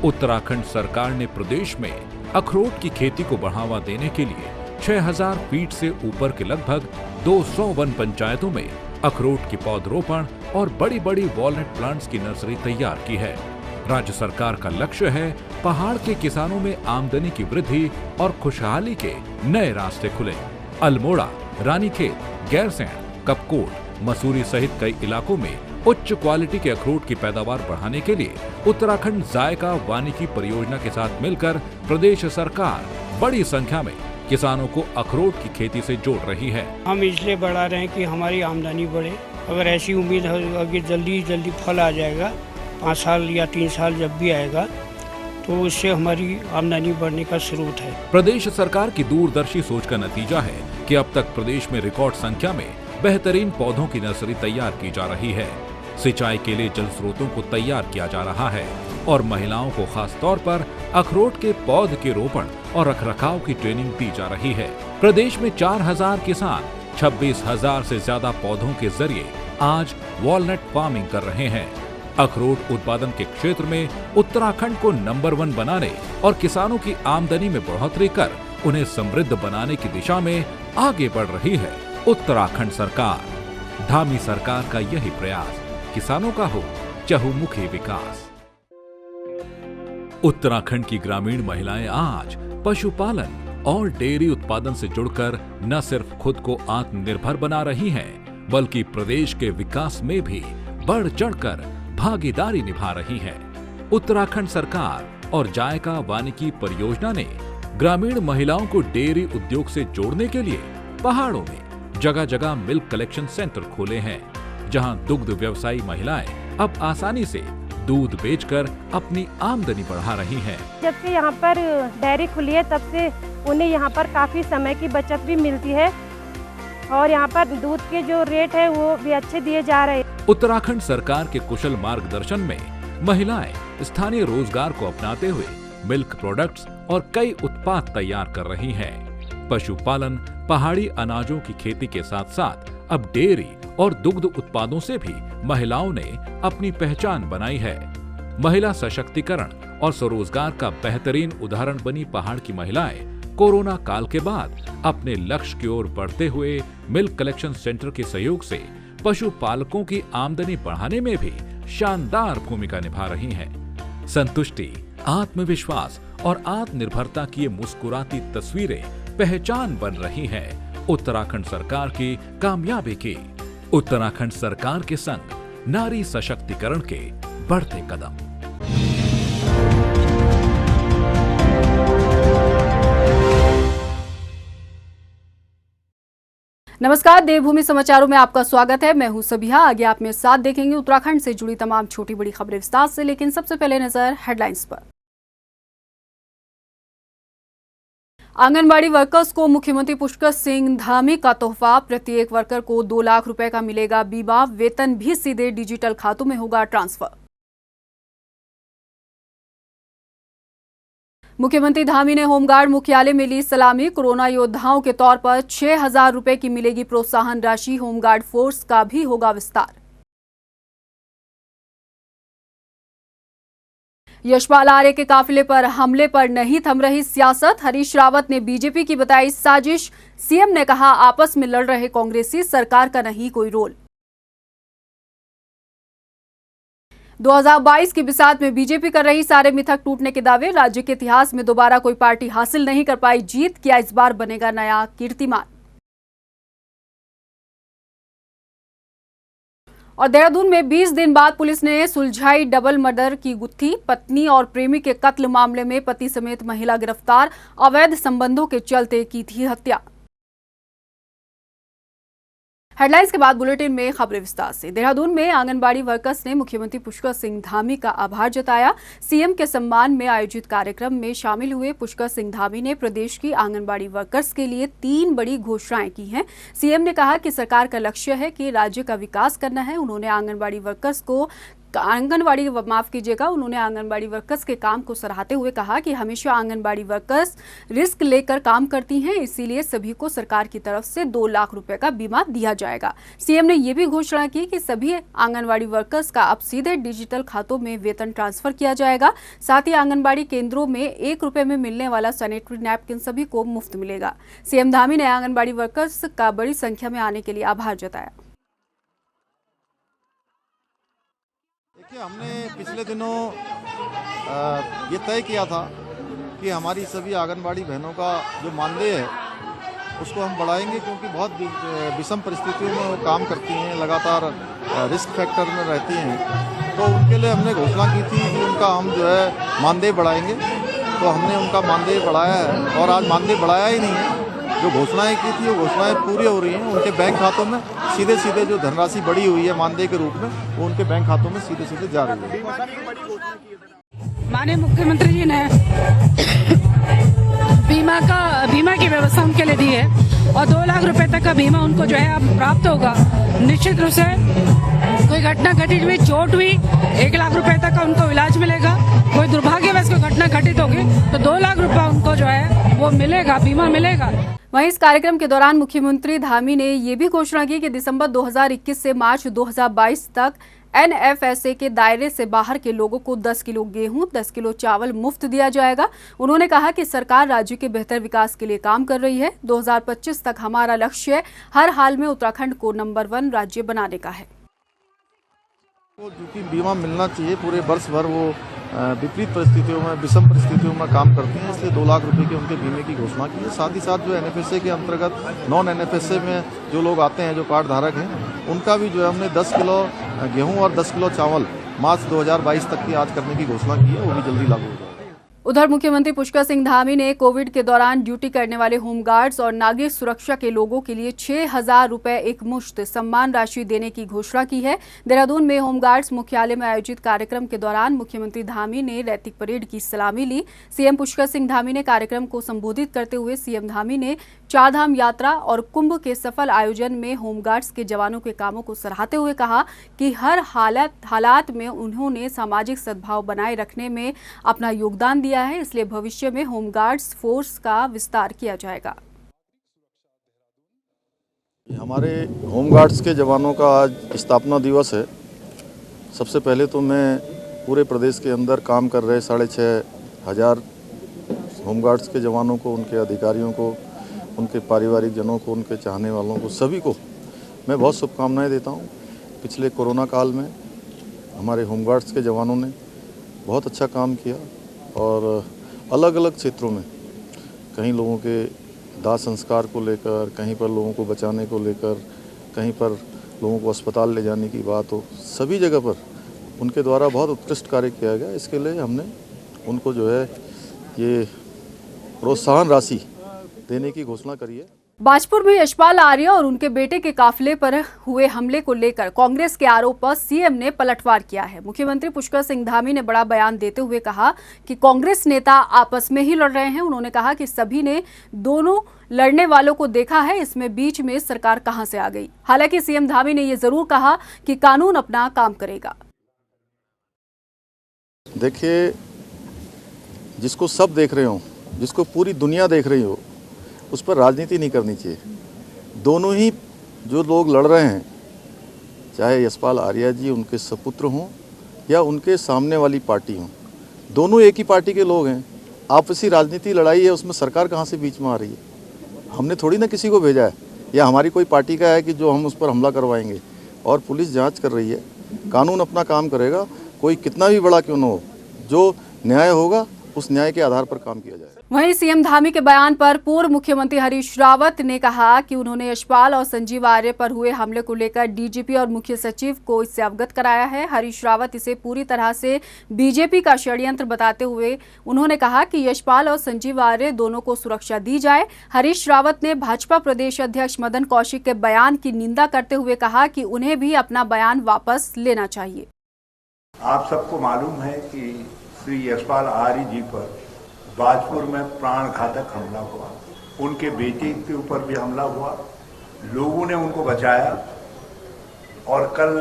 उत्तराखंड सरकार ने प्रदेश में अखरोट की खेती को बढ़ावा देने के लिए 6000 फीट से ऊपर के लगभग 200 वन पंचायतों में अखरोट की पौधरोपण और बड़ी बड़ी वॉलनट प्लांट्स की नर्सरी तैयार की है। राज्य सरकार का लक्ष्य है पहाड़ के किसानों में आमदनी की वृद्धि और खुशहाली के नए रास्ते खुले। अल्मोड़ा, रानीखेत, गैरसैंण, कपकोट, मसूरी सहित कई इलाकों में उच्च क्वालिटी के अखरोट की पैदावार बढ़ाने के लिए उत्तराखंड जायका वानिकी परियोजना के साथ मिलकर प्रदेश सरकार बड़ी संख्या में किसानों को अखरोट की खेती से जोड़ रही है। हम इसलिए बढ़ा रहे हैं कि हमारी आमदनी बढ़े। अगर ऐसी उम्मीद है कि जल्दी फल आ जाएगा, 5 साल या 3 साल जब भी आएगा, तो उससे हमारी आमदनी बढ़ने का स्रोत है। प्रदेश सरकार की दूरदर्शी सोच का नतीजा है कि अब तक प्रदेश में रिकॉर्ड संख्या में बेहतरीन पौधों की नर्सरी तैयार की जा रही है। सिंचाई के लिए जल स्रोतों को तैयार किया जा रहा है और महिलाओं को खास तौर पर अखरोट के पौध के रोपण और रखरखाव की ट्रेनिंग दी जा रही है। प्रदेश में 4000 किसान 26,000 से ज्यादा पौधों के जरिए आज वॉलनट फार्मिंग कर रहे हैं। अखरोट उत्पादन के क्षेत्र में उत्तराखंड को नंबर 1 बनाने और किसानों की आमदनी में बढ़ोतरी कर उन्हें समृद्ध बनाने की दिशा में आगे बढ़ रही है उत्तराखंड सरकार। धामी सरकार का यही प्रयास किसानों का हो चहुमुखी विकास। उत्तराखंड की ग्रामीण महिलाएं आज पशुपालन और डेयरी उत्पादन से जुड़कर न सिर्फ खुद को आत्मनिर्भर बना रही हैं, बल्कि प्रदेश के विकास में भी बढ़ चढ़कर भागीदारी निभा रही है। उत्तराखंड सरकार और जायका वानिकी परियोजना ने ग्रामीण महिलाओं को डेयरी उद्योग से जोड़ने के लिए पहाड़ों में जगह जगह मिल्क कलेक्शन सेंटर खोले हैं, जहां दुग्ध व्यवसायी महिलाएं अब आसानी से दूध बेचकर अपनी आमदनी बढ़ा रही हैं। जब से यहाँ पर डेयरी खुली है तब से उन्हें यहाँ पर काफी समय की बचत भी मिलती है और यहाँ पर दूध के जो रेट है वो भी अच्छे दिए जा रहे हैं। उत्तराखंड सरकार के कुशल मार्गदर्शन में महिलाएं स्थानीय रोजगार को अपनाते हुए मिल्क प्रोडक्ट्स और कई उत्पाद तैयार कर रही हैं। पशुपालन, पहाड़ी अनाजों की खेती के साथ साथ अब डेयरी और दुग्ध उत्पादों से भी महिलाओं ने अपनी पहचान बनाई है। महिला सशक्तिकरण और स्वरोजगार का बेहतरीन उदाहरण बनी पहाड़ की महिलाएं कोरोना काल के बाद अपने लक्ष्य की ओर बढ़ते हुए मिल्क कलेक्शन सेंटर के सहयोग से पशुपालकों की आमदनी बढ़ाने में भी शानदार भूमिका निभा रही हैं। संतुष्टि, आत्मविश्वास और आत्मनिर्भरता की ये मुस्कुराती तस्वीरें पहचान बन रही हैं उत्तराखंड सरकार की कामयाबी की। उत्तराखंड सरकार के संग नारी सशक्तिकरण के बढ़ते कदम। नमस्कार, देवभूमि समाचारों में आपका स्वागत है। मैं हूं सबिहा। आगे आप मेरे साथ देखेंगे उत्तराखंड से जुड़ी तमाम छोटी बड़ी खबरें विस्तार से, लेकिन सबसे पहले नजर हेडलाइंस पर। आंगनबाड़ी वर्कर्स को मुख्यमंत्री पुष्कर सिंह धामी का तोहफा। प्रत्येक वर्कर को 2 लाख रुपए का मिलेगा बीमा। वेतन भी सीधे डिजिटल खातों में होगा ट्रांसफर। मुख्यमंत्री धामी ने होमगार्ड मुख्यालय में ली सलामी। कोरोना योद्धाओं के तौर पर 6000 रुपए की मिलेगी प्रोत्साहन राशि। होमगार्ड फोर्स का भी होगा विस्तार। यशपाल आर्य के काफिले पर हमले पर नहीं थम रही सियासत। हरीश रावत ने बीजेपी की बताई साजिश। सीएम ने कहा आपस में लड़ रहे कांग्रेसी, सरकार का नहीं कोई रोल। 2022 की बिसात में बीजेपी कर रही सारे मिथक टूटने के दावे। राज्य के इतिहास में दोबारा कोई पार्टी हासिल नहीं कर पाई जीत, क्या इस बार बनेगा नया कीर्तिमान। और देहरादून में 20 दिन बाद पुलिस ने सुलझाई डबल मर्डर की गुत्थी। पत्नी और प्रेमी के कत्ल मामले में पति समेत महिला गिरफ्तार। अवैध संबंधों के चलते की थी हत्या। हेडलाइंस के बाद बुलेटिन में खबरें विस्तार से। देहरादून में आंगनबाड़ी वर्कर्स ने मुख्यमंत्री पुष्कर सिंह धामी का आभार जताया। सीएम के सम्मान में आयोजित कार्यक्रम में शामिल हुए पुष्कर सिंह धामी ने प्रदेश की आंगनबाड़ी वर्कर्स के लिए 3 बड़ी घोषणाएं की हैं। सीएम ने कहा कि सरकार का लक्ष्य है कि राज्य का विकास करना है। उन्होंने आंगनबाड़ी वर्कर्स को आंगनबाड़ी माफ कीजिएगा, उन्होंने आंगनबाड़ी वर्कर्स के काम को सराहते हुए कहा कि हमेशा आंगनबाड़ी वर्कर्स रिस्क लेकर काम करती हैं, इसीलिए सभी को सरकार की तरफ से 2 लाख रुपए का बीमा दिया जाएगा। सीएम ने ये भी घोषणा की कि सभी आंगनबाड़ी वर्कर्स का अब सीधे डिजिटल खातों में वेतन ट्रांसफर किया जाएगा। साथ ही आंगनबाड़ी केंद्रों में 1 रुपए में मिलने वाला सैनिटरी नैपकिन सभी को मुफ्त मिलेगा। सीएम धामी ने आंगनबाड़ी वर्कर्स का बड़ी संख्या में आने के लिए आभार जताया। हमने पिछले दिनों ये तय किया था कि हमारी सभी आंगनबाड़ी बहनों का जो मानदेय है उसको हम बढ़ाएंगे, क्योंकि बहुत विषम परिस्थितियों में वो काम करती हैं, लगातार रिस्क फैक्टर में रहती हैं। तो उनके लिए हमने घोषणा की थी कि उनका हम जो है मानदेय बढ़ाएंगे। तो हमने उनका मानदेय बढ़ाया है और आज मानदेय बढ़ाया ही नहीं है। जो घोषणाएं की थी वो घोषणाएं पूरी हो रही हैं। उनके बैंक खातों में सीधे सीधे जो धनराशि बढ़ी हुई है मानदेय के रूप में, वो उनके बैंक खातों में सीधे सीधे जा रही है। माननीय मुख्यमंत्री जी ने बीमा की व्यवस्था उनके लिए दी है और 2 लाख रुपए तक का बीमा उनको जो है अब प्राप्त होगा। निश्चित रूप से कोई घटना घटित हुई, चोट हुई, 1 लाख रुपए तक का उनको इलाज मिलेगा। कोई दुर्भाग्यवश कोई घटना घटित होगी तो 2 लाख रुपए उनको जो है वो मिलेगा, बीमा मिलेगा। वहीं इस कार्यक्रम के दौरान मुख्यमंत्री धामी ने ये भी घोषणा की कि दिसंबर 2021 से मार्च 2022 तक NFSA के दायरे से बाहर के लोगों को 10 किलो गेहूं, 10 किलो चावल मुफ्त दिया जाएगा। उन्होंने कहा कि सरकार राज्य के बेहतर विकास के लिए काम कर रही है। 2025 तक हमारा लक्ष्य हर हाल में उत्तराखंड को नंबर 1 राज्य बनाने का है। क्योंकि बीमा मिलना चाहिए, पूरे वर्ष भर वो विपरीत परिस्थितियों में, विषम परिस्थितियों में काम करती हैं, इसलिए 2 लाख रुपए के उनके बीमे की घोषणा की है। साथ ही साथ जो NFSA के अंतर्गत नॉन NFSA में जो लोग आते हैं, जो कार्ड धारक हैं, उनका भी जो है हमने 10 किलो गेहूं और 10 किलो चावल मार्च 2022 तक की आज करने की घोषणा की है। वो भी जल्दी लागू हो जाएगा। उधर मुख्यमंत्री पुष्कर सिंह धामी ने कोविड के दौरान ड्यूटी करने वाले होमगार्ड्स और नागरिक सुरक्षा के लोगों के लिए 6,000 रुपए एक मुश्त सम्मान राशि देने की घोषणा की है। देहरादून में होमगार्ड्स मुख्यालय में आयोजित कार्यक्रम के दौरान मुख्यमंत्री धामी ने रैतिक परेड की सलामी ली। सीएम पुष्कर सिंह धामी ने कार्यक्रम को संबोधित करते हुए सीएम धामी ने 4 धाम यात्रा और कुंभ के सफल आयोजन में होमगार्ड्स के जवानों के कामों को सराहते हुए कहा कि हर हालात में उन्होंने सामाजिक सद्भाव बनाए रखने में अपना योगदान दिया है, इसलिए भविष्य में होमगार्ड्स फोर्स का विस्तार किया जाएगा। हमारे होमगार्ड्स के जवानों का आज स्थापना दिवस है। सबसे पहले तो मैं पूरे प्रदेश के अंदर काम कर रहे 6,500 होमगार्ड्स के जवानों को, उनके अधिकारियों को, उनके पारिवारिक जनों को, उनके चाहने वालों को, सभी को मैं बहुत शुभकामनाएं देता हूं। पिछले कोरोना काल में हमारे होमगार्ड्स के जवानों ने बहुत अच्छा काम किया और अलग अलग क्षेत्रों में, कहीं लोगों के दाह संस्कार को लेकर, कहीं पर लोगों को बचाने को लेकर, कहीं पर लोगों को अस्पताल ले जाने की बात हो, सभी जगह पर उनके द्वारा बहुत उत्कृष्ट कार्य किया गया। इसके लिए हमने उनको जो है ये प्रोत्साहन राशि देने की घोषणा करी है। बाजपुर में यशपाल आर्य और उनके बेटे के काफिले पर हुए हमले को लेकर कांग्रेस के आरोप पर सीएम ने पलटवार किया है। मुख्यमंत्री पुष्कर सिंह धामी ने बड़ा बयान देते हुए कहा कि कांग्रेस नेता आपस में ही लड़ रहे हैं। उन्होंने कहा कि सभी ने दोनों लड़ने वालों को देखा है, इसमें बीच में सरकार कहां से आ गई। हालांकि सीएम धामी ने यह जरूर कहा कि कानून अपना काम करेगा। देखिए, जिसको सब देख रहे हो, जिसको पूरी दुनिया देख रही हो, उस पर राजनीति नहीं करनी चाहिए। दोनों ही जो लोग लड़ रहे हैं, चाहे यशपाल आर्य जी उनके सपुत्र हों या उनके सामने वाली पार्टी हों, दोनों एक ही पार्टी के लोग हैं। आपसी राजनीति लड़ाई है, उसमें सरकार कहाँ से बीच में आ रही है? हमने थोड़ी ना किसी को भेजा है, या हमारी कोई पार्टी का है कि जो हम उस पर हमला करवाएंगे। और पुलिस जांच कर रही है, कानून अपना काम करेगा। कोई कितना भी बड़ा क्यों न हो, जो न्याय होगा उस न्याय के आधार पर काम किया जाए। वहीं सीएम धामी के बयान पर पूर्व मुख्यमंत्री हरीश रावत ने कहा कि उन्होंने यशपाल और संजीव आर्य पर हुए हमले को लेकर डीजीपी और मुख्य सचिव को इससे अवगत कराया है। हरीश रावत इसे पूरी तरह से बीजेपी का षड्यंत्र बताते हुए उन्होंने कहा कि यशपाल और संजीव आर्य दोनों को सुरक्षा दी जाए। हरीश रावत ने भाजपा प्रदेश अध्यक्ष मदन कौशिक के बयान की निंदा करते हुए कहा कि उन्हें भी अपना बयान वापस लेना चाहिए। आप सबको मालूम है कि श्री यशपाल आर्य जी पर बाजपुर में प्राण घातक हमला हुआ, उनके बेटे के ऊपर भी हमला हुआ, लोगों ने उनको बचाया और कल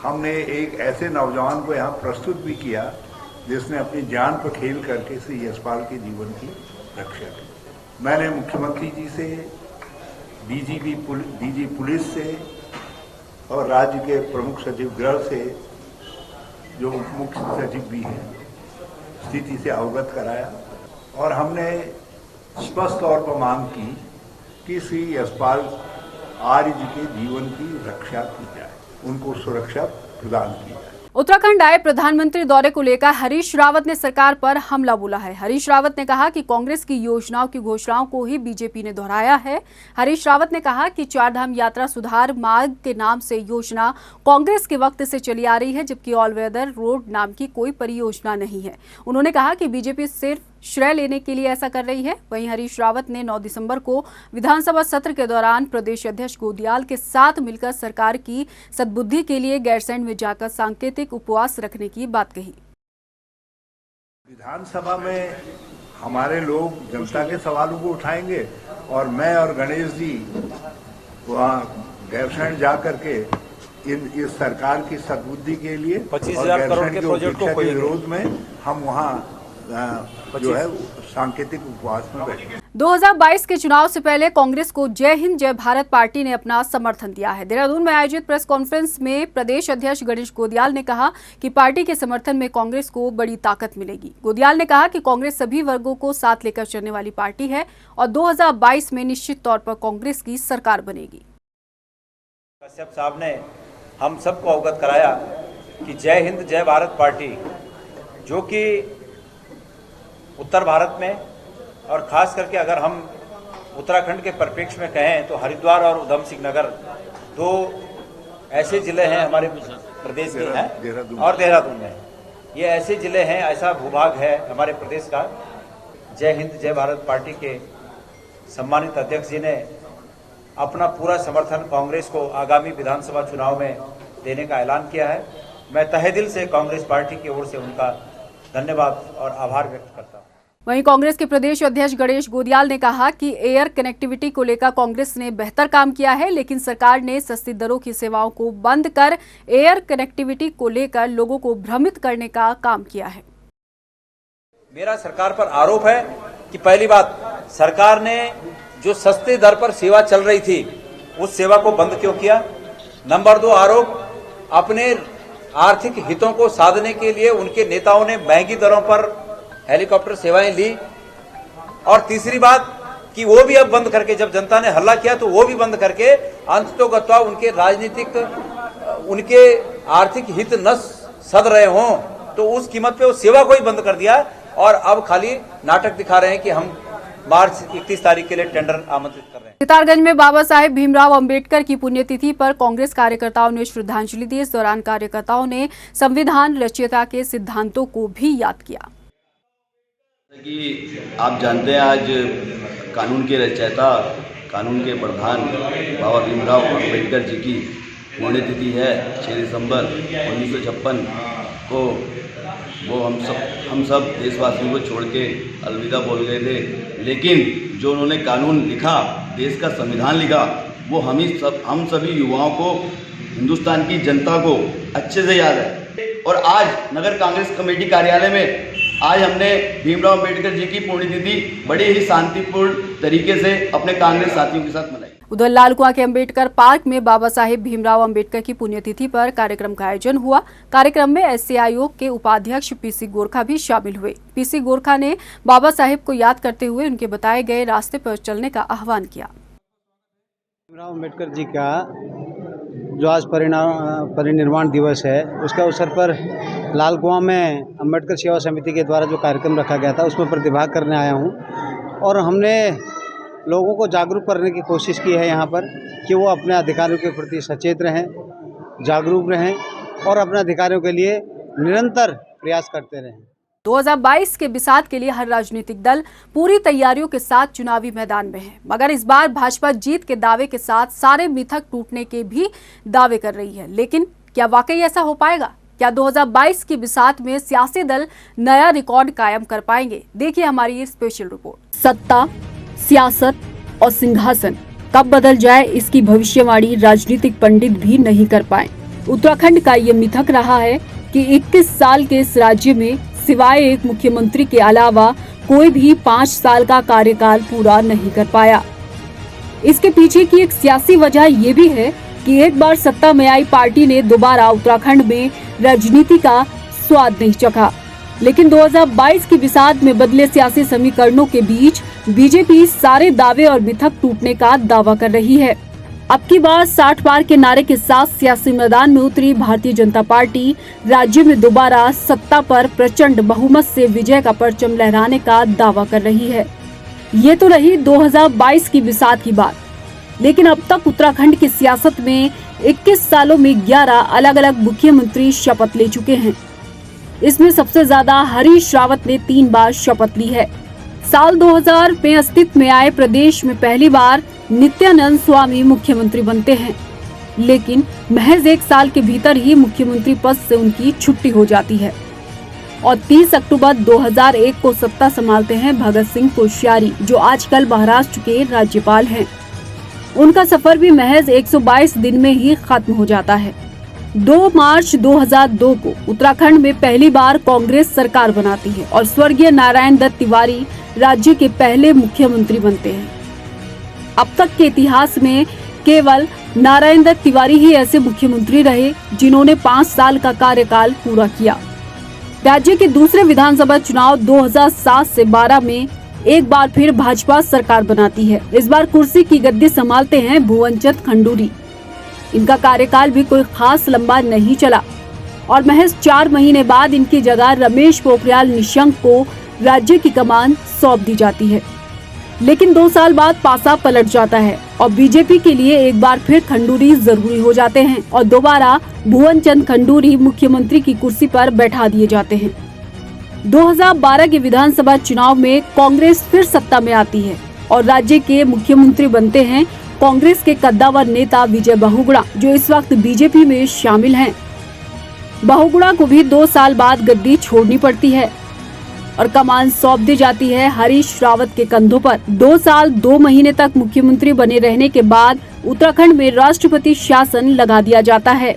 हमने एक ऐसे नौजवान को यहाँ प्रस्तुत भी किया जिसने अपनी जान पर खेल करके श्री यशपाल के जीवन की रक्षा की। मैंने मुख्यमंत्री जी से, डीजी पुलिस से और राज्य के प्रमुख सचिव गृह से, जो उप मुख्य सचिव भी हैं, स्थिति से अवगत कराया और हमने स्पष्ट तौर पर मांग की कि श्री यशपाल आर्य जी के जीवन की रक्षा की जाए, उनको सुरक्षा प्रदान की जाए। उत्तराखंड आए प्रधानमंत्री दौरे को लेकर हरीश रावत ने सरकार पर हमला बोला है। हरीश रावत ने कहा कि कांग्रेस की योजनाओं की घोषणाओं को ही बीजेपी ने दोहराया है। हरीश रावत ने कहा कि चारधाम यात्रा सुधार मार्ग के नाम से योजना कांग्रेस के वक्त से चली आ रही है, जबकि ऑल वेदर रोड नाम की कोई परियोजना नहीं है। उन्होंने कहा कि बीजेपी सिर्फ श्रेय लेने के लिए ऐसा कर रही है। वहीं हरीश रावत ने 9 दिसंबर को विधानसभा सत्र के दौरान प्रदेश अध्यक्ष गोदियाल के साथ मिलकर सरकार की सद्बुद्धि के लिए गैरसैंण में जाकर सांकेतिक उपवास रखने की बात कही। विधानसभा में हमारे लोग जनता के सवालों को उठाएंगे और मैं और गणेश जी वहाँ गैरसैंण जा करके इस सरकार की सद्बुद्धि के लिए 25,000 करोड़ के प्रोजेक्ट को के विरोध में हम वहाँ जो है सांकेतिक उपवास में बैठे। 2022 के चुनाव से पहले कांग्रेस को जय हिंद जय भारत पार्टी ने अपना समर्थन दिया है। देहरादून में आयोजित प्रेस कॉन्फ्रेंस में प्रदेश अध्यक्ष गणेश गोदियाल ने कहा कि पार्टी के समर्थन में कांग्रेस को बड़ी ताकत मिलेगी। गोदियाल ने कहा कि कांग्रेस सभी वर्गों को साथ लेकर चलने वाली पार्टी है और 2022 में निश्चित तौर पर कांग्रेस की सरकार बनेगी। कश्यप साहब ने हम सबको अवगत कराया कि जय हिंद जय भारत पार्टी, जो कि उत्तर भारत में और खास करके अगर हम उत्तराखंड के परिप्रेक्ष्य में कहें तो हरिद्वार और उधम सिंह नगर 2 ऐसे जिले हैं हमारे प्रदेश के हैं, और देहरादून में ये ऐसे जिले हैं, ऐसा भूभाग है हमारे प्रदेश का। जय हिंद जय भारत पार्टी के सम्मानित अध्यक्ष जी ने अपना पूरा समर्थन कांग्रेस को आगामी विधानसभा चुनाव में देने का ऐलान किया है। मैं तहे दिल से कांग्रेस पार्टी की ओर से उनका धन्यवाद और आभार व्यक्त करता हूं। वहीं कांग्रेस के प्रदेश अध्यक्ष गणेश गोदियाल ने कहा कि एयर कनेक्टिविटी को लेकर कांग्रेस ने बेहतर काम किया है, लेकिन सरकार ने सस्ती दरों की सेवाओं को बंद कर एयर कनेक्टिविटी को लेकर लोगों को भ्रमित करने का काम किया है। मेरा सरकार पर आरोप है कि पहली बात, सरकार ने जो सस्ते दर पर सेवा चल रही थी उस सेवा को बंद क्यों किया। नंबर 2 आरोप, अपने आर्थिक हितों को साधने के लिए उनके नेताओं ने महंगी दरों पर हेलीकॉप्टर सेवाएं ली। और तीसरी बात कि वो भी अब बंद करके, जब जनता ने हल्ला किया तो वो भी बंद करके अंततोगत्वा उनके राजनीतिक, उनके आर्थिक हित न सध रहे हों तो उस कीमत पे वो सेवा को ही बंद कर दिया और अब खाली नाटक दिखा रहे हैं कि हम मार्च 31 तारीख के लिए टेंडर आमंत्रित कर रहे हैं। सितारगंज में बाबा साहेब भीमराव अंबेडकर की पुण्यतिथि पर कांग्रेस कार्यकर्ताओं ने श्रद्धांजलि दी। इस दौरान कार्यकर्ताओं ने संविधान रचयिता के सिद्धांतों को भी याद किया। कि आप जानते हैं आज कानून के रचयिता, कानून के प्रधान बाबा भीमराव अंबेडकर जी की पुण्यतिथि है। 6 दिसंबर 1956 को वो हम सब देशवासियों को छोड़ के अलविदा बोल गए थे, लेकिन जो उन्होंने कानून लिखा, देश का संविधान लिखा, वो हम सभी युवाओं को, हिंदुस्तान की जनता को अच्छे से याद है। और आज नगर कांग्रेस कमेटी कार्यालय में आज हमने भीमराव अंबेडकर जी की पुण्यतिथि बड़े ही शांतिपूर्ण तरीके से अपने कांग्रेस साथियों के साथ मनाई। उधर लालकुआं के अंबेडकर पार्क में बाबा साहेब भीमराव अंबेडकर की पुण्यतिथि पर कार्यक्रम का आयोजन हुआ। कार्यक्रम में SCIO के उपाध्यक्ष PC गोरखा भी शामिल हुए। PC गोरखा ने बाबा साहेब को याद करते हुए उनके बताए गए रास्ते पर चलने का आह्वान किया। भीमराव अंबेडकर जी का जो आज परिनिर्वाण दिवस है, उसके अवसर पर लालकुआं में अंबेडकर सेवा समिति के द्वारा जो कार्यक्रम रखा गया था उसमें प्रतिभाग करने आया हूं और हमने लोगों को जागरूक करने की कोशिश की है यहाँ पर कि वो अपने अधिकारों के प्रति सचेत रहें, जागरूक रहें और अपने अधिकारों के लिए निरंतर प्रयास करते रहें। 2022 के बिसात के लिए हर राजनीतिक दल पूरी तैयारियों के साथ चुनावी मैदान में है, मगर इस बार भाजपा जीत के दावे के साथ सारे मिथक टूटने के भी दावे कर रही है। लेकिन क्या वाकई ऐसा हो पाएगा? क्या 2022 की बिसात में सियासी दल नया रिकॉर्ड कायम कर पाएंगे? देखिए हमारी ये स्पेशल रिपोर्ट। सत्ता, सियासत और सिंहासन कब बदल जाए, इसकी भविष्यवाणी राजनीतिक पंडित भी नहीं कर पाए। उत्तराखंड का ये मिथक रहा है कि 21 साल के इस राज्य में सिवाय एक मुख्यमंत्री के अलावा कोई भी 5 साल का कार्यकाल पूरा नहीं कर पाया। इसके पीछे की एक सियासी वजह ये भी है कि एक बार सत्ता में आई पार्टी ने दोबारा उत्तराखंड में राजनीति का स्वाद नहीं चखा। लेकिन 2022 की बिसात में बदले सियासी समीकरणों के बीच बीजेपी सारे दावे और मिथक टूटने का दावा कर रही है। अब की बार 60 पार के नारे के साथ सियासी मैदान में उतरी भारतीय जनता पार्टी राज्य में दोबारा सत्ता पर प्रचंड बहुमत से विजय का परचम लहराने का दावा कर रही है। ये तो रही 2022 की बिसात की बात, लेकिन अब तक उत्तराखंड की सियासत में 21 सालों में 11 अलग अलग मुख्यमंत्री शपथ ले चुके हैं। इसमें सबसे ज्यादा हरीश रावत ने 3 बार शपथ ली है। साल 2000 में अस्तित्व में आए प्रदेश में पहली बार नित्यानंद स्वामी मुख्यमंत्री बनते हैं, लेकिन महज 1 साल के भीतर ही मुख्यमंत्री पद से उनकी छुट्टी हो जाती है और 30 अक्टूबर 2001 को सत्ता संभालते हैं भगत सिंह कोश्यारी, जो आजकल महाराष्ट्र के राज्यपाल हैं। उनका सफर भी महज 122 दिन में ही खत्म हो जाता है। 2 मार्च 2002 को उत्तराखंड में पहली बार कांग्रेस सरकार बनाती है और स्वर्गीय नारायण दत्त तिवारी राज्य के पहले मुख्यमंत्री बनते हैं। अब तक के इतिहास में केवल नारायण दत्त तिवारी ही ऐसे मुख्यमंत्री रहे जिन्होंने 5 साल का कार्यकाल पूरा किया। राज्य के दूसरे विधानसभा चुनाव 2007 से 12 में एक बार फिर भाजपा सरकार बनाती है। इस बार कुर्सी की गद्दी संभालते हैं भुवनचंद खंडूरी। इनका कार्यकाल भी कोई खास लंबा नहीं चला और महज 4 महीने बाद इनकी जगह रमेश पोखरियाल निशंक को राज्य की कमान सौंप दी जाती है। लेकिन 2 साल बाद पासा पलट जाता है और बीजेपी के लिए एक बार फिर खंडूरी जरूरी हो जाते हैं और दोबारा भुवनचंद खंडूरी मुख्यमंत्री की कुर्सी पर बैठा दिए जाते हैं। 2012 के विधानसभा चुनाव में कांग्रेस फिर सत्ता में आती है और राज्य के मुख्यमंत्री बनते हैं कांग्रेस के कद्दावर नेता विजय बहुगुणा, जो इस वक्त बीजेपी में शामिल हैं। बहुगुणा को भी 2 साल बाद गद्दी छोड़नी पड़ती है और कमान सौंप दी जाती है हरीश रावत के कंधों पर। 2 साल 2 महीने तक मुख्यमंत्री बने रहने के बाद उत्तराखंड में राष्ट्रपति शासन लगा दिया जाता है।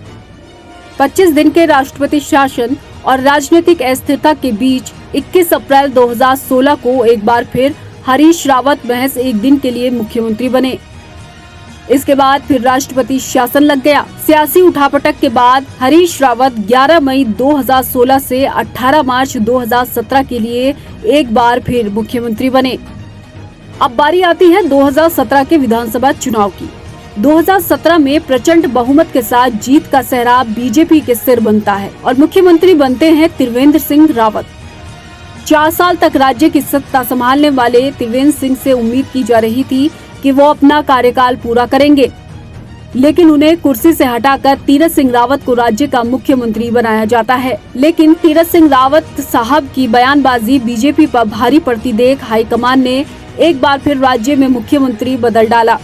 25 दिन के राष्ट्रपति शासन और राजनीतिक अस्थिरता के बीच 21 अप्रैल 2016 को एक बार फिर हरीश रावत महज 1 दिन के लिए मुख्यमंत्री बने। इसके बाद फिर राष्ट्रपति शासन लग गया। सियासी उठापटक के बाद हरीश रावत 11 मई 2016 से 18 मार्च 2017 के लिए एक बार फिर मुख्यमंत्री बने। अब बारी आती है 2017 के विधानसभा चुनाव की। 2017 में प्रचंड बहुमत के साथ जीत का सेहरा बीजेपी के सिर बनता है और मुख्यमंत्री बनते हैं त्रिवेंद्र सिंह रावत। 4 साल तक राज्य की सत्ता संभालने वाले त्रिवेंद्र सिंह से उम्मीद की जा रही थी कि वो अपना कार्यकाल पूरा करेंगे, लेकिन उन्हें कुर्सी से हटाकर तीरथ सिंह रावत को राज्य का मुख्यमंत्री बनाया जाता है। लेकिन तीरथ सिंह रावत साहब की बयानबाजी बीजेपी पर भारी पड़ती देख हाईकमान ने एक बार फिर राज्य में मुख्यमंत्री बदल डाला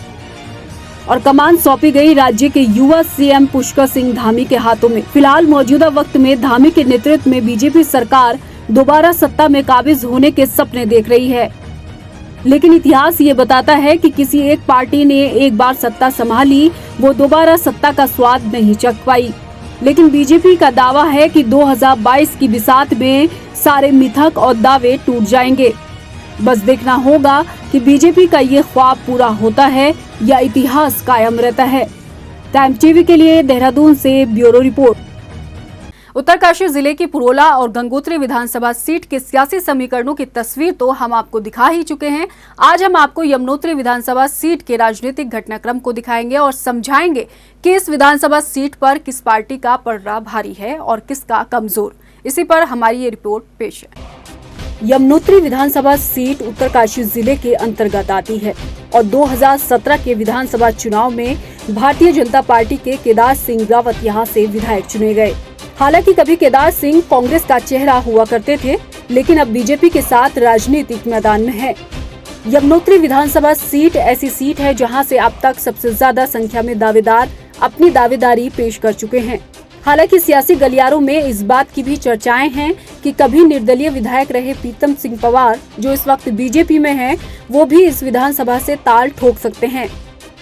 और कमान सौंपी गई राज्य के युवा सीएम पुष्कर सिंह धामी के हाथों में। फिलहाल मौजूदा वक्त में धामी के नेतृत्व में बीजेपी सरकार दोबारा सत्ता में काबिज होने के सपने देख रही है। लेकिन इतिहास ये बताता है कि किसी एक पार्टी ने एक बार सत्ता संभाली, वो दोबारा सत्ता का स्वाद नहीं चख पाई। लेकिन बीजेपी का दावा है कि 2022 की बिसात में सारे मिथक और दावे टूट जाएंगे। बस देखना होगा कि बीजेपी का ये ख्वाब पूरा होता है या इतिहास कायम रहता है। टाइम्स टीवी के लिए देहरादून से ब्यूरो रिपोर्ट। उत्तरकाशी जिले की पुरोला और गंगोत्री विधानसभा सीट के सियासी समीकरणों की तस्वीर तो हम आपको दिखा ही चुके हैं। आज हम आपको यमुनोत्री विधानसभा सीट के राजनीतिक घटनाक्रम को दिखाएंगे और समझाएंगे कि इस विधानसभा सीट पर किस पार्टी का पलड़ा भारी है और किसका कमजोर। इसी पर हमारी ये रिपोर्ट पेश है। यमुनोत्री विधानसभा सीट उत्तरकाशी जिले के अंतर्गत आती है और 2017 के विधानसभा चुनाव में भारतीय जनता पार्टी के केदार सिंह रावत यहाँ से विधायक चुने गए। हालांकि कभी केदार सिंह कांग्रेस का चेहरा हुआ करते थे, लेकिन अब बीजेपी के साथ राजनीतिक मैदान में है। यमुनोत्री विधानसभा सीट ऐसी सीट है जहां से अब तक सबसे ज्यादा संख्या में दावेदार अपनी दावेदारी पेश कर चुके हैं। हालांकि सियासी गलियारों में इस बात की भी चर्चाएं हैं कि कभी निर्दलीय विधायक रहे प्रीतम सिंह पवार, जो इस वक्त बीजेपी में हैं, वो भी इस विधानसभा से ताल ठोक सकते हैं।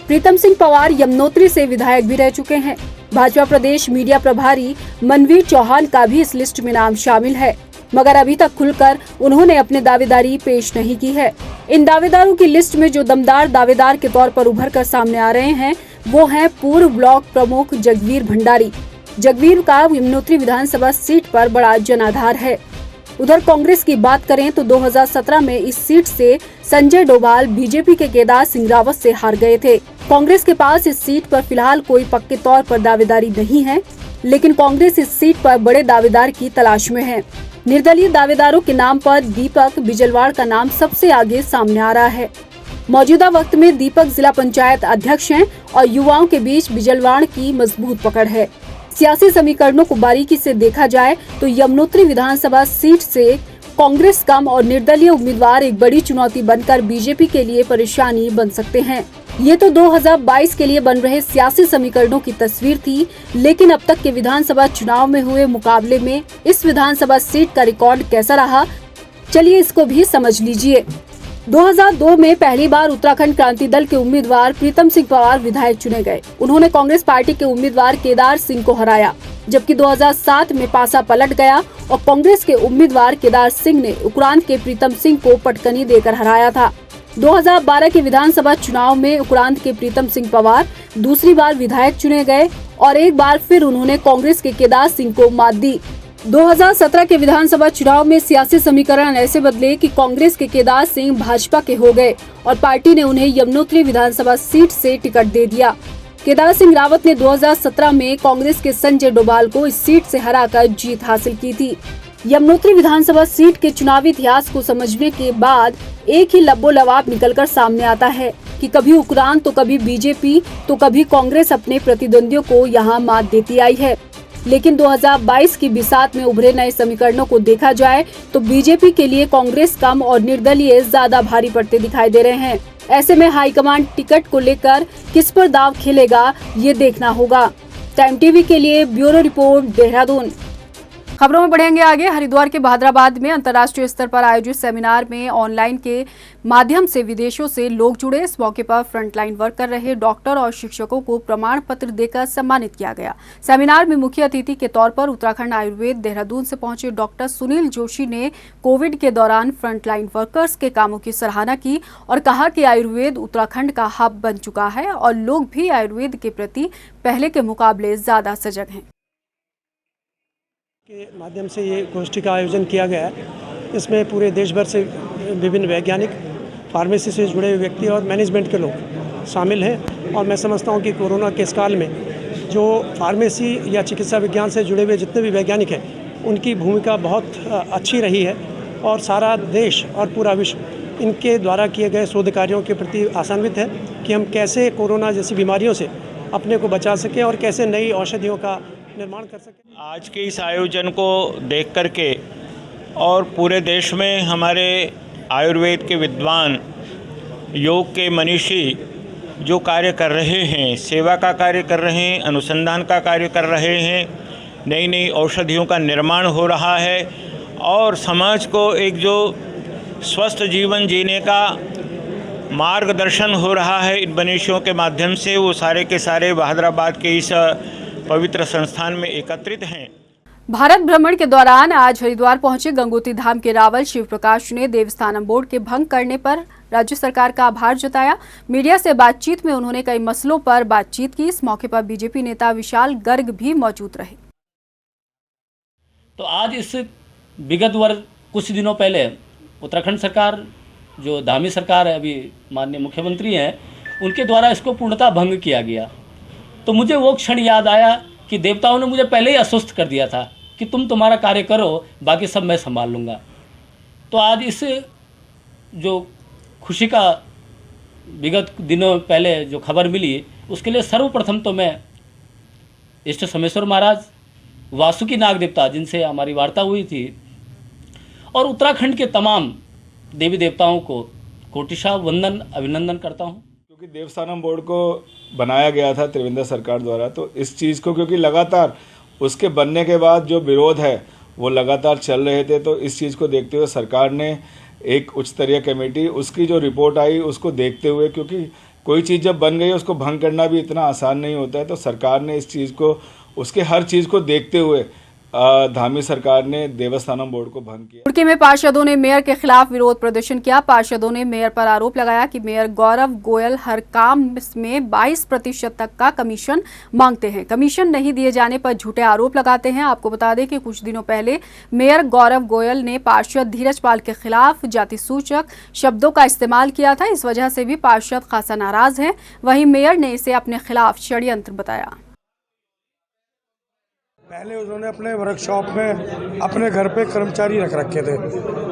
प्रीतम सिंह पवार यमुनोत्री से विधायक भी रह चुके हैं। भाजपा प्रदेश मीडिया प्रभारी मनवीर चौहान का भी इस लिस्ट में नाम शामिल है, मगर अभी तक खुलकर उन्होंने अपने दावेदारी पेश नहीं की है। इन दावेदारों की लिस्ट में जो दमदार दावेदार के तौर पर उभर कर सामने आ रहे हैं वो हैं पूर्व ब्लॉक प्रमुख जगवीर भंडारी। जगवीर का यमुनोत्री विधानसभा सीट पर बड़ा जनाधार है। उधर कांग्रेस की बात करें तो 2017 में इस सीट से संजय डोभाल बीजेपी के केदार सिंह रावत से हार गए थे। कांग्रेस के पास इस सीट पर फिलहाल कोई पक्के तौर पर दावेदारी नहीं है, लेकिन कांग्रेस इस सीट पर बड़े दावेदार की तलाश में है। निर्दलीय दावेदारों के नाम पर दीपक बिजलवाड़ का नाम सबसे आगे सामने आ रहा है। मौजूदा वक्त में दीपक जिला पंचायत अध्यक्ष हैं और युवाओं के बीच बिजलवाड़ की मजबूत पकड़ है। सियासी समीकरणों को बारीकी से देखा जाए तो यमुनोत्री विधानसभा सीट से कांग्रेस कम और निर्दलीय उम्मीदवार एक बड़ी चुनौती बनकर बीजेपी के लिए परेशानी बन सकते हैं। ये तो 2022 के लिए बन रहे सियासी समीकरणों की तस्वीर थी, लेकिन अब तक के विधानसभा चुनाव में हुए मुकाबले में इस विधानसभा सीट का रिकॉर्ड कैसा रहा, चलिए इसको भी समझ लीजिए। 2002 में पहली बार उत्तराखंड क्रांति दल के उम्मीदवार प्रीतम सिंह पवार विधायक चुने गए। उन्होंने कांग्रेस पार्टी के उम्मीदवार केदार सिंह को हराया, जबकि 2007 में पासा पलट गया और कांग्रेस के उम्मीदवार केदार सिंह ने उक्रांद के प्रीतम सिंह को पटकनी देकर हराया था। 2012 के विधानसभा चुनाव में उक्रांद के प्रीतम सिंह पवार दूसरी बार विधायक चुने गए और एक बार फिर उन्होंने कांग्रेस के केदार सिंह को मात दी। 2017 के विधानसभा चुनाव में सियासी समीकरण ऐसे बदले कि कांग्रेस के केदार सिंह भाजपा के हो गए और पार्टी ने उन्हें यमुनोत्री विधानसभा सीट से टिकट दे दिया। केदार सिंह रावत ने 2017 में कांग्रेस के संजय डोभाल को इस सीट से हराकर जीत हासिल की थी। यमुनोत्री विधानसभा सीट के चुनावी इतिहास को समझने के बाद एक ही लब्बो-लवाब निकलकर सामने आता है कि कभी उक्रांद तो कभी बीजेपी तो कभी कांग्रेस अपने प्रतिद्वंदियों को यहां मात देती आई है। लेकिन 2022 की बिसात में उभरे नए समीकरणों को देखा जाए तो बीजेपी के लिए कांग्रेस कम और निर्दलीय ज्यादा भारी पड़ते दिखाई दे रहे हैं। ऐसे में हाईकमान टिकट को लेकर किस पर दांव खेलेगा ये देखना होगा। टाइम टीवी के लिए ब्यूरो रिपोर्ट, देहरादून। खबरों में बढ़ेंगे आगे। हरिद्वार के बहादुराबाद में अंतर्राष्ट्रीय स्तर पर आयोजित सेमिनार में ऑनलाइन के माध्यम से विदेशों से लोग जुड़े। इस मौके पर फ्रंटलाइन वर्क कर रहे डॉक्टर और शिक्षकों को प्रमाण पत्र देकर सम्मानित किया गया। सेमिनार में मुख्य अतिथि के तौर पर उत्तराखंड आयुर्वेद देहरादून से पहुंचे डॉक्टर सुनील जोशी ने कोविड के दौरान फ्रंटलाइन वर्कर्स के कामों की सराहना की और कहा कि आयुर्वेद उत्तराखंड का हब बन चुका है और लोग भी आयुर्वेद के प्रति पहले के मुकाबले ज्यादा सजग हैं। के माध्यम से ये गोष्ठी का आयोजन किया गया है। इसमें पूरे देश भर से विभिन्न वैज्ञानिक, फार्मेसी से जुड़े हुए व्यक्ति और मैनेजमेंट के लोग शामिल हैं और मैं समझता हूँ कि कोरोना के इस काल में जो फार्मेसी या चिकित्सा विज्ञान से जुड़े हुए जितने भी वैज्ञानिक हैं उनकी भूमिका बहुत अच्छी रही है और सारा देश और पूरा विश्व इनके द्वारा किए गए शोध कार्यों के प्रति आशान्वित है कि हम कैसे कोरोना जैसी बीमारियों से अपने को बचा सकें और कैसे नई औषधियों का निर्माण कर सकें। आज के इस आयोजन को देख करके और पूरे देश में हमारे आयुर्वेद के विद्वान, योग के मनीषी जो कार्य कर रहे हैं, सेवा का कार्य कर रहे हैं, अनुसंधान का कार्य कर रहे हैं, नई नई औषधियों का निर्माण हो रहा है और समाज को एक जो स्वस्थ जीवन जीने का मार्गदर्शन हो रहा है इन मनीषियों के माध्यम से, वो सारे के सारे बहादुराबाद के इस पवित्र संस्थान में एकत्रित हैं। भारत भ्रमण के दौरान आज हरिद्वार पहुंचे गंगोत्री धाम के रावल शिव प्रकाश ने देवस्थानम बोर्ड के भंग करने पर राज्य सरकार का आभार जताया। मीडिया से बातचीत में उन्होंने कई मसलों पर बातचीत की। इस मौके पर बीजेपी नेता विशाल गर्ग भी मौजूद रहे। तो आज इस विगत वर्ष कुछ दिनों पहले उत्तराखंड सरकार, जो धामी सरकार है, अभी माननीय मुख्यमंत्री हैं, उनके द्वारा इसको पूर्णतः भंग किया गया। तो मुझे वो क्षण याद आया कि देवताओं ने मुझे पहले ही आश्वस्त कर दिया था कि तुम तुम्हारा कार्य करो, बाकी सब मैं संभाल लूँगा। तो आज इस जो खुशी का विगत दिनों पहले जो खबर मिली, उसके लिए सर्वप्रथम तो मैं इष्ट सोमेश्वर महाराज, वासुकी नाग देवता जिनसे हमारी वार्ता हुई थी, और उत्तराखंड के तमाम देवी देवताओं को कोटिशा वंदन अभिनंदन करता हूँ। क्योंकि देवस्थानम बोर्ड को बनाया गया था त्रिवेंद्र सरकार द्वारा, तो इस चीज़ को क्योंकि लगातार उसके बनने के बाद जो विरोध है वो लगातार चल रहे थे, तो इस चीज़ को देखते हुए सरकार ने एक उच्च स्तरीय कमेटी, उसकी जो रिपोर्ट आई उसको देखते हुए, क्योंकि कोई चीज़ जब बन गई है उसको भंग करना भी इतना आसान नहीं होता है। तो सरकार ने इस चीज़ को, उसके हर चीज़ को देखते हुए धामी सरकार ने देवस्थानम बोर्ड को भंग किया। रुड़की में पार्षदों ने मेयर के खिलाफ विरोध प्रदर्शन किया। पार्षदों ने मेयर पर आरोप लगाया कि मेयर गौरव गोयल हर काम में 22% तक का कमीशन मांगते हैं। कमीशन नहीं दिए जाने पर झूठे आरोप लगाते हैं। आपको बता दें कि कुछ दिनों पहले मेयर गौरव गोयल ने पार्षद धीरज पाल के खिलाफ जाति सूचक शब्दों का इस्तेमाल किया था। इस वजह से भी पार्षद खासा नाराज हैं। वहीं मेयर ने इसे अपने खिलाफ षड्यंत्र बताया। पहले उन्होंने अपने वर्कशॉप में अपने घर पे कर्मचारी रख रखे थे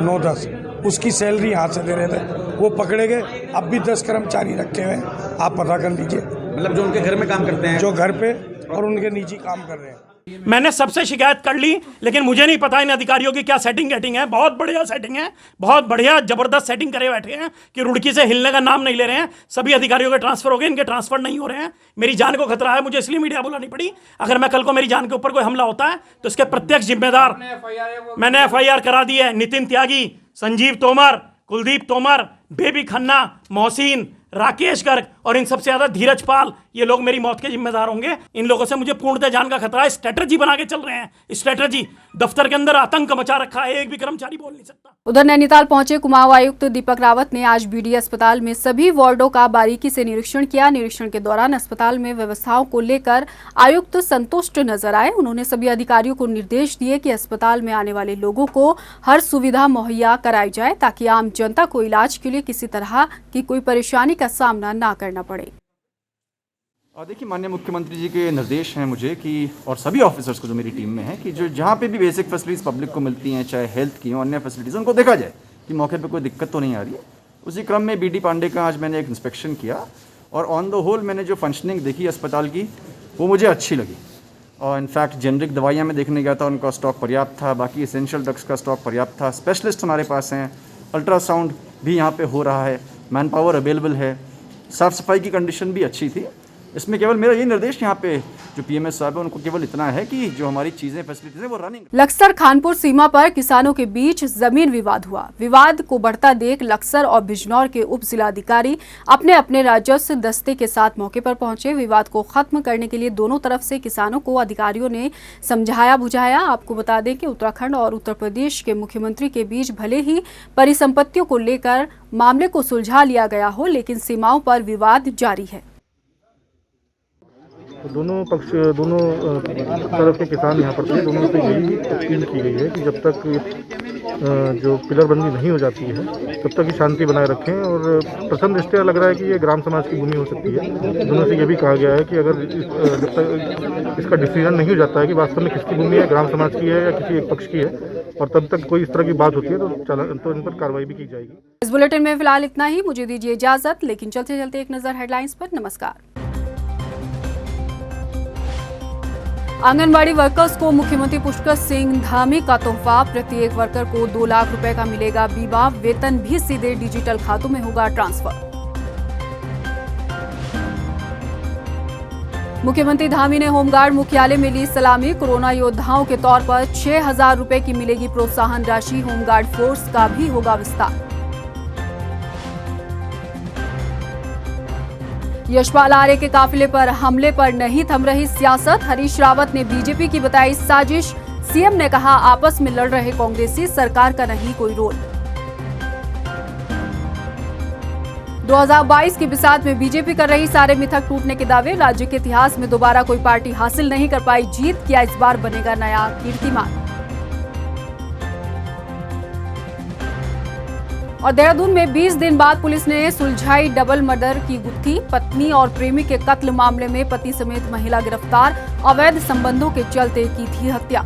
9-10, उसकी सैलरी हाथ से दे रहे थे, वो पकड़े गए। अब भी 10 कर्मचारी रखे हुए, आप पता कर लीजिए। मतलब जो उनके घर में काम करते हैं, जो घर पे और उनके निजी काम कर रहे हैं। मैंने सबसे शिकायत कर ली, लेकिन मुझे नहीं पता इन अधिकारियों की क्या सेटिंग है। बहुत बढ़िया सेटिंग है, बहुत बढ़िया जबरदस्त सेटिंग करे बैठे हैं कि रुड़की से हिलने का नाम नहीं ले रहे हैं। सभी अधिकारियों के ट्रांसफर हो गए, इनके ट्रांसफर नहीं हो रहे हैं। मेरी जान को खतरा है, मुझे इसलिए मीडिया बुलानी पड़ी। अगर मैं कल को मेरी जान के ऊपर कोई हमला होता है तो इसके प्रत्यक्ष जिम्मेदार मैंने FIR करा दी है। नितिन त्यागी, संजीव तोमर, कुलदीप तोमर, बेबी खन्ना, मोहसिन, राकेश गर्ग और इन सबसे ज्यादा धीरज पाल, ये लोग मेरी मौत के जिम्मेदार होंगे। इन लोगों से मुझे पूर्णतः जान का खतरा है। स्ट्रेटजी बना के चल रहे हैं, स्ट्रेटजी। दफ्तर के अंदर आतंक मचा रखा है, एक भी कर्मचारी बोल नहीं सकता। उधर नैनीताल पहुंचे कुमाऊं आयुक्त दीपक रावत ने आज BD अस्पताल में सभी वार्डों का बारीकी से निरीक्षण किया। निरीक्षण के दौरान अस्पताल में व्यवस्थाओं को लेकर आयुक्त संतुष्ट नजर आए। उन्होंने सभी अधिकारियों को निर्देश दिए कि अस्पताल में आने वाले लोगों को हर सुविधा मुहैया कराई जाए ताकि आम जनता को इलाज के लिए किसी तरह की कोई परेशानी का सामना ना करना पड़े। देखिए, माननीय मुख्यमंत्री जी के निर्देश हैं मुझे कि, और सभी ऑफिसर्स को जो मेरी टीम में है, कि जो जहाँ पे भी बेसिक फैसिलिटीज़ पब्लिक को मिलती हैं, चाहे हेल्थ की हो, अन्य फैसिलिटीज़, उनको देखा जाए कि मौके पे कोई दिक्कत तो नहीं आ रही है। उसी क्रम में BD पांडे का आज मैंने एक इंस्पेक्शन किया और ऑन द होल मैंने जो फंक्शनिंग देखी अस्पताल की वो मुझे अच्छी लगी। और इनफैक्ट जेनरिक दवाइयाँ मैं देखने गया था, उनका स्टॉक पर्याप्त था, बाकी एसेंशियल ड्रग्स का स्टॉक पर्याप्त था, स्पेशलिस्ट हमारे पास हैं, अल्ट्रासाउंड भी यहाँ पे हो रहा है, मैन पावर अवेलेबल है, साफ़ सफाई की कंडीशन भी अच्छी थी। इसमें केवल मेरा ये निर्देश यहाँ पे जो PMS साहब है उनको केवल इतना है कि जो हमारी चीजें फैसिलिटीज है वो रनिंग। लक्सर खानपुर सीमा पर किसानों के बीच जमीन विवाद हुआ। विवाद को बढ़ता देख लक्सर और बिजनौर के उप जिलाधिकारी अपने अपने राजस्व दस्ते के साथ मौके पर पहुंचे। विवाद को खत्म करने के लिए दोनों तरफ से किसानों को अधिकारियों ने समझाया बुझाया। आपको बता दें कि उत्तराखंड और उत्तर प्रदेश के मुख्यमंत्री के बीच भले ही परिसंपत्तियों को लेकर मामले को सुलझा लिया गया हो, लेकिन सीमाओं पर विवाद जारी है। दोनों तरफ के किसान यहाँ पर थे। दोनों से यही अपील की गई है कि जब तक जो पिलरबंदी नहीं हो जाती है तब तक ही शांति बनाए रखें। और प्रथम दृष्टया लग रहा है कि ये ग्राम समाज की भूमि हो सकती है। दोनों से ये भी कहा गया है कि अगर जब तक इसका डिसीजन नहीं हो जाता है कि वास्तव में किसकी भूमि है, ग्राम समाज की है या किसी एक पक्ष की है, और तब तक कोई इस तरह की बात होती है तो इन पर कार्रवाई भी की जाएगी। इस बुलेटिन में फिलहाल इतना ही। मुझे दीजिए इजाजत, लेकिन चलते चलते एक नजर हेडलाइंस पर। नमस्कार। आंगनबाड़ी वर्कर्स को मुख्यमंत्री पुष्कर सिंह धामी का तोहफा। प्रत्येक वर्कर को 2 लाख रुपए का मिलेगा बीमा। वेतन भी सीधे डिजिटल खातों में होगा ट्रांसफर। मुख्यमंत्री धामी ने होमगार्ड मुख्यालय में ली सलामी। कोरोना योद्धाओं के तौर पर 6,000 रुपए की मिलेगी प्रोत्साहन राशि। होमगार्ड फोर्स का भी होगा विस्तार। यशपाल आर्य के काफिले पर हमले पर नहीं थम रही सियासत। हरीश रावत ने बीजेपी की बताई साजिश। सीएम ने कहा आपस में लड़ रहे कांग्रेसी, सरकार का नहीं कोई रोल। 2022 की बिसात में बीजेपी कर रही सारे मिथक टूटने के दावे। राज्य के इतिहास में दोबारा कोई पार्टी हासिल नहीं कर पाई जीत, किया इस बार बनेगा नया कीर्तिमान। और देहरादून में 20 दिन बाद पुलिस ने सुलझाई डबल मर्डर की गुत्थी। पत्नी और प्रेमी के कत्ल मामले में पति समेत महिला गिरफ्तार। अवैध संबंधों के चलते की थी हत्या।